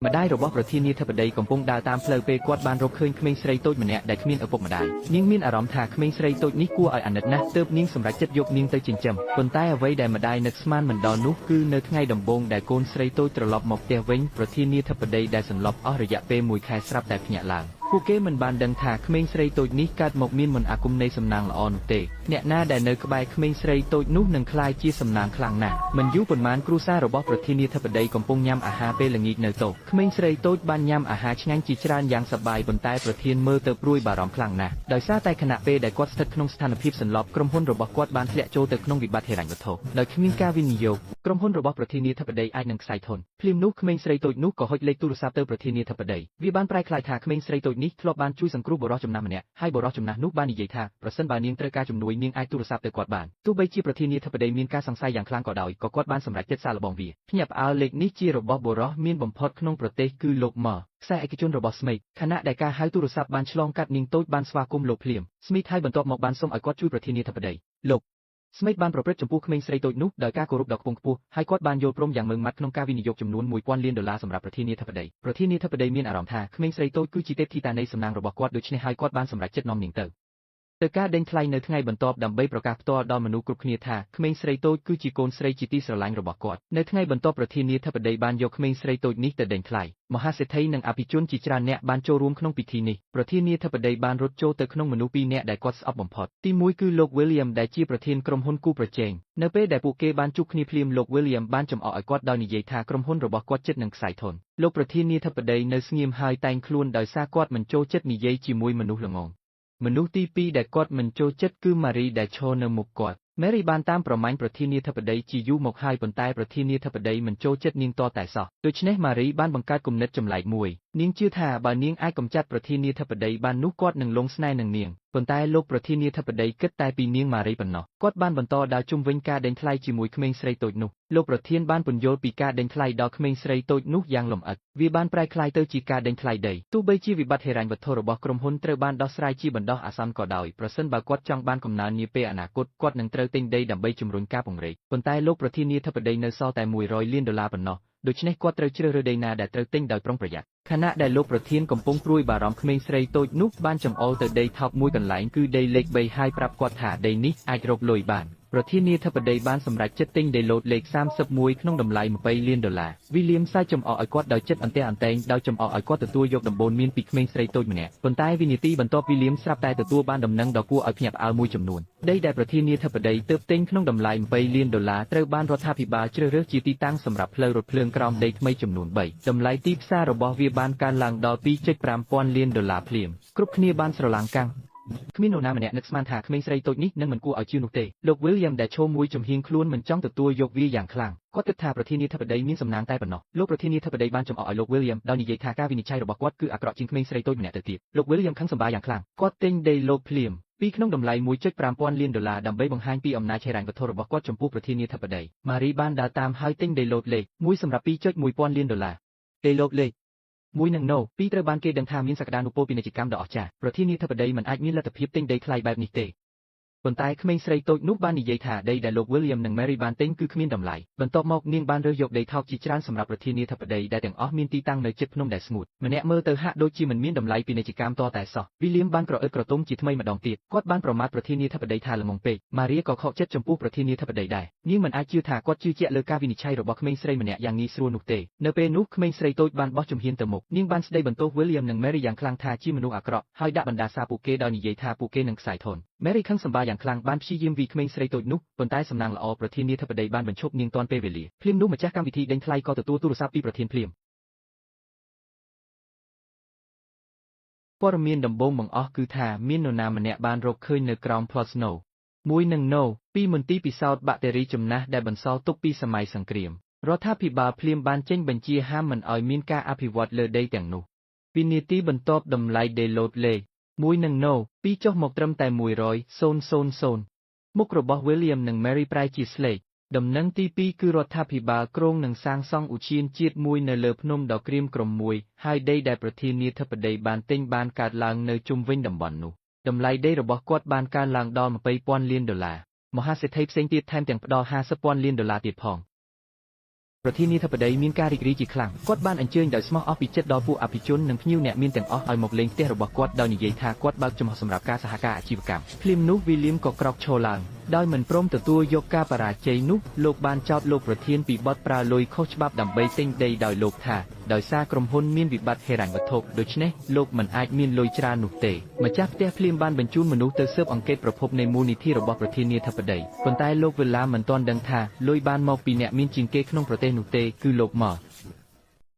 ម្ដាយរបស់ប្រធានាធិបតីកំពុងដើរតាមផ្លូវពេលគាត់បានរកឃើញក្មេងស្រីតូចម្នាក់ដែលគ្មានឪពុកម្ដាយនាងមានអារម្មណ៍ថាក្មេងស្រីតូចនេះគួរឲ្យអាណិតណាស់ទើបនាងសម្រេចចិត្តយកនាងទៅចិញ្ចឹមប៉ុន្តែអ្វីដែលម្ដាយនឹកស្មានមិនដល់នោះគឺនៅថ្ងៃដំបូងដែលកូនស្រីតូចត្រឡប់មកផ្ទះវិញប្រធានាធិបតីដែលសន្លប់អស់រយៈពេល1ខែស្រាប់តែភ្ញាក់ឡើងពួកគេមិនបានដឹងថាក្មេងស្រីតូចនេះកើតមកមានមន្តអាគមនៃសំណាងល្អនោះទេអ្នកណាដែលនៅក្បែរក្មេងស្រីតូចនោះនឹងក្លាយជាសំណាងខ្លាំងណាស់មិនយូរប៉ុន្មានគ្រួសាររបស់ប្រធានាធិបតីកំពុងញ៉ាំអាហារពេលល្ងាចនៅតូបក្មេងស្រីតូចបានញ៉ាំអាហារឆ្ងាញ់ជាច្រើនយ៉ាងសប្បាយប៉ុន្តែប្រធានមើលទៅព្រួយបារម្ភខ្លាំងណាស់ដោយសារតែខណៈពេលដែលគាត់ស្ថិតក្នុងស្ថានភាពសន្លប់ក្រុមហ៊ុនរបស់គាត់បានធ្លាក់ចូលទៅក្នុងវិបត្តិហិរញ្ញវត្ថុដោយគ្មានការវិនិយោគក្រុមហ៊ុនរបស់ប្រធានាធិបតីអាចនឹងខ្សែធនភ្លាមនោះក្មេងស្រីតូចនោះក៏ហុចលេខទូរស័ព្ទទៅប្រធានាធិបតីវាបានប្រែក្លាយថាក្មេងស្រីតូចនេះធ្លាប់បានជួយសង្គ្រោះបុរសចំណាស់ម្នាក់ហើយបុរសចំណាស់នោះបាននិយាយថាប្រសិនបើនាងត្រូវការជំនួយនាងអាចទូរស័ព្ទទៅគាត់បានទោះបីជាប្រធានាធិបតីមានការសង្ស័យយ៉ាងខ្លាំងក៏ដោយក៏គាត់បានសម្រេចចិត្តសាកល្បងវាភ្ញាក់ផ្អើលលេខនេះជារបស់បុរសមានបំផុតក្នុងប្រទេសគឺលោកម៉ខ្សែឯកជនរបស់ស្មេកខណៈដែលការហៅទូរស័ព្ទបានឆ្លងកាត់នាងតូចបានស្វាគមន៍លោកភ្លាមស្មីតហើយបន្ទាប់មកបានសុំឲ្យគាត់ជួយប្រធានាធិបតីលោកស្មេកបានប្រព្រឹត្តចំពោះក្មេងស្រីតូចនោះដោយការគោរពដ៏ខ្ពង់ខ្ពស់ហើយគាត់បានយល់ព្រមយ៉ាងម៉ឺងម៉ាត់ក្នុងការវិនិយោគចំនួន$1000លានសម្រាប់ប្រធានាធិបតីប្រធានាធិបតីមានអារម្មណ៍ថាក្មេងស្រីតូចគឺជាទេពធីតានៃសំណាងរបស់គាត់ដូច្នេះហើយគាត់បានសម្រេចចិត្តនាំនាងទៅការដេញថ្លៃនៅថ្ងៃបន្ទាប់ដើម្បីប្រកាសផ្ទាល់ដល់មនុស្សគ្រប់គ្នាថាក្មេងស្រីតូចគឺជាកូនស្រីជាទីស្រឡាញ់របស់គាត់នៅថ្ងៃបន្ទាប់ប្រធានាធិបតីបានយកក្មេងស្រីតូចនេះទៅដេញថ្លៃមហាសេដ្ឋីនិងអភិជនជាច្រើនអ្នកបានចូលរួមក្នុងពិធីនេះប្រធានាធិបតីបានរត់ចូលទៅក្នុងមនុស្ស2នាក់ដែលគាត់ស្អប់បំផុតទី1គឺលោក William ដែលជាប្រធានក្រុមហ៊ុនគូប្រជែងនៅពេលដែលពួកគេបានជួបគ្នាភ្លាមលោក William បានចំអកឲ្យគាត់ដោយនិយាយថាក្រុមហ៊ុនរបស់គាត់ជិតនឹងខ្សែធនលោកប្រធានាធិបតីនៅស្ងៀមហើយតែងខ្លួនដោយសារគាត់មិនចូលចិត្តនិយាយជាមួយមនុស្សល្ងងមនុស្សទី2ដែលគាត់មិនចូលចិត្តគឺ Mary ដែលឈរនៅមុខគាត់ Mary បានតាមប្រមាញ់ប្រធានាធិបតីជាយូរមកហើយប៉ុន្តែប្រធានាធិបតីមិនចូលចិត្តនាងតតែសោះដូច្នេះ Mary បានបង្កើតគំនិតចម្លែកមួយនាងជឿថាបើនាងអាចកម្ចាត់ប្រធានាធិបតីបាននោះគាត់នឹងលង់ស្នេហ៍នឹងនាងប៉ុន្តែលោកប្រធានាធិបតីគិតតែពីនាង Mary ប៉ុណ្ណោះគាត់បានបន្តដើរជុំវិញការដេញថ្លៃជាមួយក្មេងស្រីតូចនោះលោកប្រធានបានពន្យល់ពីការដេញថ្លៃដល់ក្មេងស្រីតូចនោះយ៉ាងលម្អិតវាបានប្រែក្លាយទៅជាការដេញថ្លៃដីទោះបីជាវិបត្តិហិរញ្ញវត្ថុរបស់ក្រុមហ៊ុនត្រូវបានដោះស្រាយជាបណ្ដោះអាសន្នក៏ដោយប្រសិនបើគាត់ចង់បានកំណើននាពេលអនាគតគាត់នឹងត្រូវទិញដីដើម្បីជំរុញការពង្រីកប៉ុន្តែលោកប្រធានាធិបតីនៅសល់តែ$100លានប៉ុណ្ណោះដូច្នេះគាត់ត្រូវជ្រើសរើសដីណាដែលត្រូវទិញដោយប្រុងប្រយ័ត្នខណៈដែលលោកប្រធានកំពុងព្រួយបារម្ភក្មេងស្រីតូចនោះបានចំអុលទៅដីថោកមួយកន្លែងគឺដីលេខ3ហើយប្រាប់គាត់ថាដីនេះអាចរកលុយបានប្រធានាធិបតីបានសម្រេចចិត្តទិញដីឡូតលេខ31ក្នុងតម្លៃ$20លាន William សាយចំអកឲ្យគាត់ដោយចិត្តអន្ទះអន្តែងដោយចំអកឲ្យគាត់ទទួលយកដំបូន្មានពីក្មេងស្រីតូចម្នាក់ប៉ុន្តែវិនាទីបន្ទាប់ William ស្រាប់តែទទួលបានដំណឹងដ៏គួរឲ្យភ្ញាក់ផ្អើលមួយចំនួនដីដែលប្រធានាធិបតីទើបទិញក្នុងតម្លៃ$20លានត្រូវបានរដ្ឋាភិបាលជ្រើសរើសជាទីតាំងសម្រាប់ផ្លូវរថភ្លើងក្រោមដីថ្មីចំនួន3តម្លៃទីផ្សាររបស់វាបានកើនឡើងដល់$2.5ពាន់លានភ្លាមគ្រប់គ្នាបានស្រឡាំងកាំងគ្មាននរណាម្នាក់នឹកស្មានថាក្មេងស្រីតូចនេះនឹងមិនគួរឲ្យជឿនោះទេលោក William ដែលឈរមួយចំហៀងខ្លួនមិនចង់ទទួលយកវាយ៉ាងខ្លាំងគាត់គិតថាប្រធានាធិបតីមានសំណាងតែប៉ុណ្ណោះលោកប្រធានាធិបតីបានចំអកឲ្យលោក William ដោយនិយាយថាការវិនិច្ឆ័យរបស់គាត់គឺអាក្រក់ជាងក្មេងស្រីតូចម្នាក់ទៅទៀតលោក William ខឹងសម្បាយ៉ាងខ្លាំងគាត់ទិញដីឡូតភ្លាមពីក្នុងតម្លៃ$1.5ពាន់លានដើម្បីបង្ហាញពីអំណាចហិរញ្ញវត្ថុរបស់គាត់ចំពោះប្រធានាធិបតី Mary បានដើរតាមហើយទិញដីឡូតលេខ1សម្រាប់$2.1ពាន់លានដីឡូតលេខមួយនឹងណូពីរត្រូវបានគេដឹងថាមានសក្តានុពលពាណិជ្ជកម្មដ៏អស្ចារ្យប្រធានាធិបតីមិនអាចមានលទ្ធភាពទិញដីថ្លៃបែបនេះទេប៉ុន្តែក្មេងស្រីតូចនោះបាននិយាយថាដីដែលលោក William និង Mary បានទិញគឺគ្មានតម្លៃបន្ទាប់មកនាងបានរើសយកដីថោកជាច្រើនសម្រាប់ប្រធានាធិបតីដែលទាំងអស់មានទីតាំងនៅជិតភ្នំដែលស្ងួតម្នាក់មើលទៅហាក់ដូចជាមិនមានតម្លៃពាណិជ្ជកម្មតតែសោះ William បានក្រអឺតក្រទមជាថ្មីម្ដងទៀតគាត់បានប្រមាថប្រធានាធិបតីថាល្ងងពេក Maria ក៏ខកចិត្តចំពោះប្រធានាធិបតីដែរនាងមិនអាចជឿថាគាត់ជឿជាក់លើការវិនិច្ឆ័យរបស់ក្មេងស្រីម្នាក់យ៉ាងងាយស្រួលនោះទេនៅពេលនោះក្មេងស្រីតូចបានបោះជំហានទៅមុខនាងបានស្ដីបន្ទោស William និង Mary យ៉ាងខ្លាំងថាជាមនុស្សអាក្រក់ហើយដាក់បណ្ដាសាពួកគេដោយនិយាយថាពួកគេនឹងខ្សែធន Mary ខឹងសម្បាយ៉ាងខ្លាំងបានព្យាយាមវាយក្មេងស្រីតូចនោះប៉ុន្តែសំណាងល្អប្រធានាធិបតីបានបញ្ឈប់នាងទាន់ពេលវេលាភ្លាមនោះម្ចាស់កម្មវិធីដេញថ្លៃក៏ទទួលទូរស័ព្ទពីប្រធានភ្លាមព័ត៌មានដំបូងបង្អស់គឺថាមាននរណាម្នាក់បានរកឃើញនៅក្រោម Plot Snow មួយនឹង No ពីមន្ទីរពិសោធន៍បាក់តេរីចំណាស់ដែលបន្សល់ទុកពីសម័យសង្គ្រាមរដ្ឋាភិបាលភ្លាមបានចេញបញ្ជាហាមមិនឲ្យមានការអភិវឌ្ឍលើដីទាំងនោះវិនាទីបន្ទាប់តម្លៃដីឡូតលេខមួយនឹង No ពីចុះមកត្រឹមតែ100,000មុខរបស់ William និង Mary ប្រែជាស្លេកដំណឹងទី2គឺរដ្ឋាភិបាលគ្រោងនឹងសាងសង់ឧទ្យានជាតិមួយនៅលើភ្នំដ៏ក្រៀមក្រំមួយហើយដីដែលប្រធានាធិបតីបានទិញបានកើតឡើងនៅជុំវិញតំបន់នោះតម្លៃដីរបស់គាត់បានកើនឡើងដល់$20ពាន់លានមហាសេដ្ឋីផ្សេងទៀតថែមទាំងផ្ដល់$50ពាន់លានទៀតផង ប្រធានាធិបតីមានការរីករាយជាខ្លាំងគាត់បានអញ្ជើញដោយស្មោះអស់ពីចិត្តដល់ពួកអភិជននិងភ្ញៀវអ្នកមានទាំងអស់ឲ្យមកលេងផ្ទះរបស់គាត់ដោយនិយាយថាគាត់បើកចំហសម្រាប់ការសហការអាជីវកម្មភ្លាមនោះវីលៀមក៏ក្រោកឈរឡើងដោយមិនព្រមទទួលយកការបរាជ័យនោះលោកបានចោទលោកប្រធានពីបទប្រើលុយខុសច្បាប់ដើម្បីទិញដីដោយលោកថាដោយសារក្រុមហ៊ុនមានវិបត្តិហិរញ្ញវត្ថុដូច្នេះលោកមិនអាចមានលុយច្រើននោះទេម្ចាស់ផ្ទះភ្លាមបានបញ្ជូនមនុស្សទៅស៊ើបអង្កេតប្រភពនៃមូលនិធិរបស់ប្រធានាធិបតីប៉ុន្តែលោកវេឡាមិនទាន់ដឹងថាលុយបានមកពីអ្នកមានជាងគេក្នុងប្រទេសនោះទេគឺលោកមក